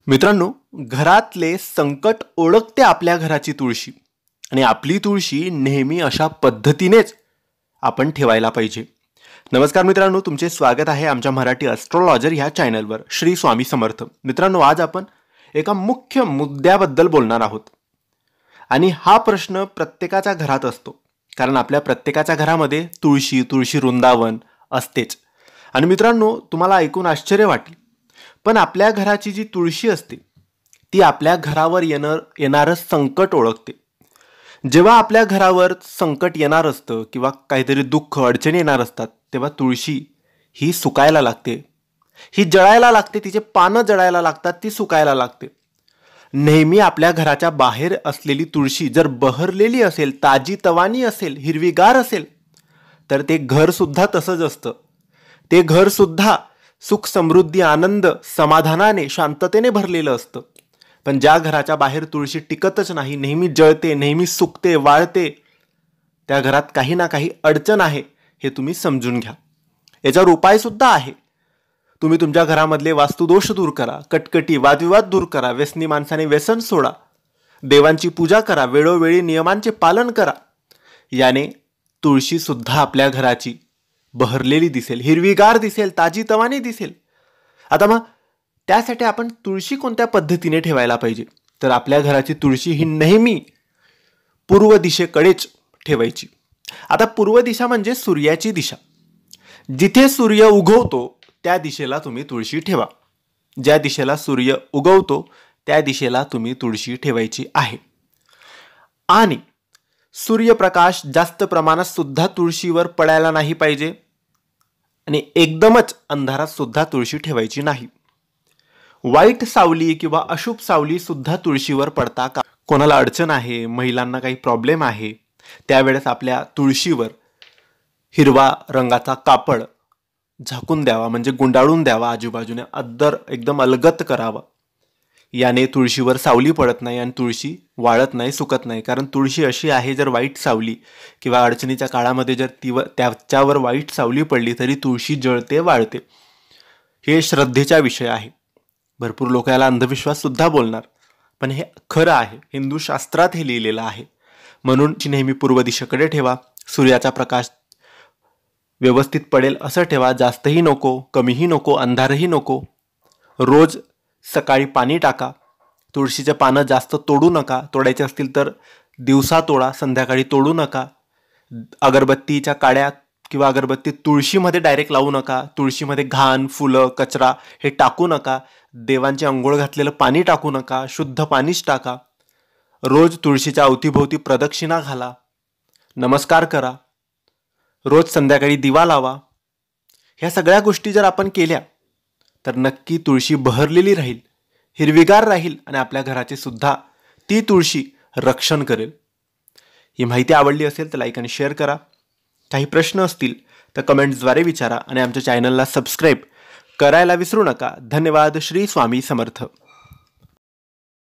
मित्रांनो, घरातले संकट ओळखते आपल्या घराची तुळशी आणि आपली तुळशी नेहमी अशा पद्धतीनेच आपण ठेवायला पाहिजे. नमस्कार मित्रांनो, तुमचे स्वागत आहे आमच्या मराठी ॲस्ट्रोलॉजर ह्या चॅनलवर. श्री स्वामी समर्थ. मित्रांनो, आज आपण एका मुख्य मुद्द्याबद्दल बोलणार आहोत आणि हा प्रश्न प्रत्येकाच्या घरात असतो, कारण आपल्या प्रत्येकाच्या घरामध्ये तुळशी वृंदावन असतेच. आणि मित्रांनो, तुम्हाला ऐकून आश्चर्य वाटेल, पण आपल्या घराची जी तुळशी असते ती आपल्या घरावर येणारं संकट ओळखते. जेव्हा आपल्या घरावर संकट येणार असतं किंवा काहीतरी दुःख अडचणी येणार असतात, तेव्हा तुळशी ही सुकायला लागते, ही जळायला लागते, तिचे पानं जळायला लागतात, ती सुकायला लागते. नेहमी आपल्या घराच्या बाहेर असलेली तुळशी जर बहरलेली असेल, ताजी तवानी असेल, हिरवीगार असेल, तर ते घर सुद्धा तसंच असतं. ते घर सुद्धा सुख समृद्धी आनंद समाधानाने शांततेने भरलेलं असतं. पण ज्या घराच्या बाहेर तुळशी टिकतच नाही, नेहमी जळते, नेहमी सुकते, वाळते, त्या घरात काही ना काही अडचण आहे, हे तुम्ही समजून घ्या. याच्यावर उपाय सुद्धा आहे. तुम्ही तुमच्या घरामधले वास्तुदोष दूर करा, कटकटी वादविवाद दूर करा, व्यसनी माणसाने व्यसन सोडा, देवांची पूजा करा, वेळोवेळी नियमांचे पालन करा. याने तुळशी सुद्धा आपल्या घराची बहरलेली दिसेल, हिरवीगार दिसेल, ताजी तवानी दिसेल. आता मग त्यासाठी आपण तुळशी कोणत्या पद्धतीने ठेवायला पाहिजे? तर आपल्या घराची तुळशी ही नेहमी पूर्व दिशेकडेच ठेवायची. आता पूर्व दिशा म्हणजे सूर्याची दिशा. जिथे सूर्य उगवतो त्या दिशेला तुम्ही तुळशी ठेवा. ज्या दिशेला सूर्य उगवतो त्या दिशेला तुम्ही तुळशी ठेवायची आहे. आणि सूर्यप्रकाश जास्त प्रमाणात सुद्धा तुळशीवर पडायला नाही पाहिजे आणि एकदमच अंधारात सुद्धा तुळशी ठेवायची नाही. वाईट सावली किंवा अशुभ सावली सुद्धा तुळशीवर पडता का? कोणाला अडचण आहे, महिलांना काही प्रॉब्लेम आहे, त्यावेळेस आपल्या तुळशीवर हिरवा रंगाचा कापड झाकून द्यावा, म्हणजे गुंडाळून द्यावा, आजूबाजूने अद्दर एकदम अलगत करावा. याने तुळशीवर सावली पडत नाही आणि तुळशी वाळत नाही, सुकत नाही. कारण तुळशी अशी आहे, जर वाईट सावली किंवा अडचणीच्या काळामध्ये जर त्याच्यावर वाईट सावली पडली तरी तुळशी जळते, वाळते. हे श्रद्धेचा विषय आहे. भरपूर लोक याला अंधविश्वास सुद्धा बोलणार, पण हे खरं आहे. हिंदू शास्त्रात हे लिहिलेलं आहे. म्हणून नेहमी पूर्व दिशेकडे ठेवा. सूर्याचा प्रकाश व्यवस्थित पडेल असं ठेवा. जास्तही नको, कमीही नको, अंधारही नको. रोज सकाळी पाणी टाका. तुळशीचे पानं जास्त तोडू नका. तोडायचे असतील तर दिवसा तोडा, संध्याकाळी तोडू नका. अगरबत्तीच्या काड्या किंवा अगरबत्ती तुळशीमध्ये डायरेक्ट लावू नका. तुळशीमध्ये घाण, फुलं, कचरा हे टाकू नका. देवांचे अंघोळ घातलेलं पाणी टाकू नका. शुद्ध पाणीच टाका. रोज तुळशीच्या अवतीभोवती प्रदक्षिणा घाला, नमस्कार करा. रोज संध्याकाळी दिवा लावा. ह्या सगळ्या गोष्टी जर आपण केल्या तर नक्की तुळशी बहरलेली राहील, हिरवीगार राहील आणि आपल्या घराचे सुद्धा ती तुळशी रक्षण करेल. ही माहिती आवडली असेल तर लाईक आणि शेअर करा. काही प्रश्न असतील तर कमेंट्सद्वारे विचारा आणि आमच्या चॅनलला सबस्क्राईब करायला विसरू नका. धन्यवाद. श्री स्वामी समर्थ.